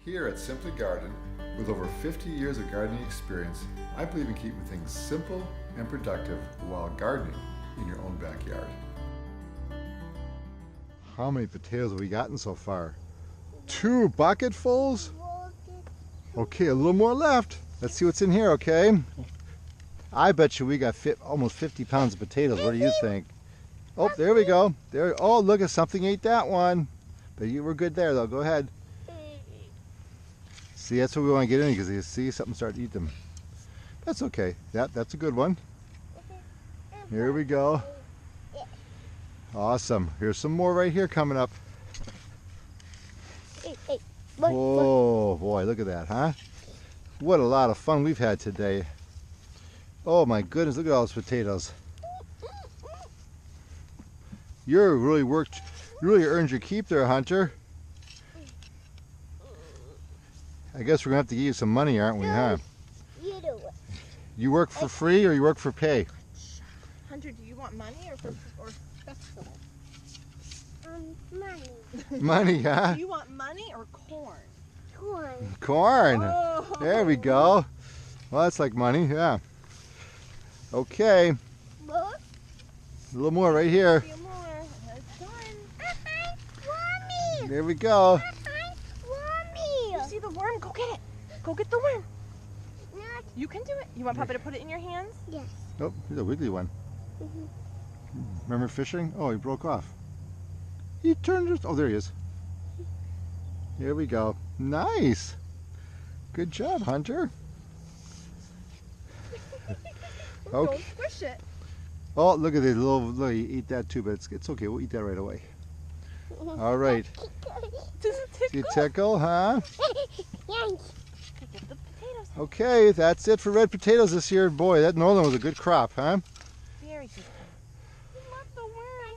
Here at Simply Garden, with over 50 years of gardening experience, I believe in keeping things simple and productive while gardening in your own backyard. How many potatoes have we gotten so far? 2 bucketfuls? Okay, a little more left. Let's see what's in here, okay? I bet you we got almost 50 pounds of potatoes. What do you think? Oh, there we go. There. Oh, look at something ate that one. But you were good there, though. Go ahead. See, that's what we want to get in because you see something start to eat them. That's okay. That's a good one. Here we go. Awesome. Here's some more right here coming up. Oh boy, look at that, huh? What a lot of fun we've had today. Oh my goodness, look at all those potatoes. You really earned your keep there, Hunter. I guess we're gonna have to give you some money, aren't we, huh? You do it. You work for free or you work for pay? Hunter, do you want money or festival? Money. Money, huh? Do you want money or corn? Corn. Corn. Oh. There we go. Well, that's like money, yeah. Okay. What? A little more right here. A few more. It's done. Mommy. There we go. Mommy. You see the worm? Go get it. Go get the worm. Not. You can do it. You want Papa to put it in your hands? Yes. Oh, here's a wiggly one. Remember fishing? Oh, he broke off. He turned it. Oh, there he is. Here we go. Nice. Good job, Hunter. Don't Okay. squish it. Oh, look at this little. He ate that too, but it's okay. We'll eat that right away. All right. Does it tickle? You tickle, huh? Yank. Get the potatoes. Okay, that's it for red potatoes this year. Boy, that Northern was a good crop, huh? Very good.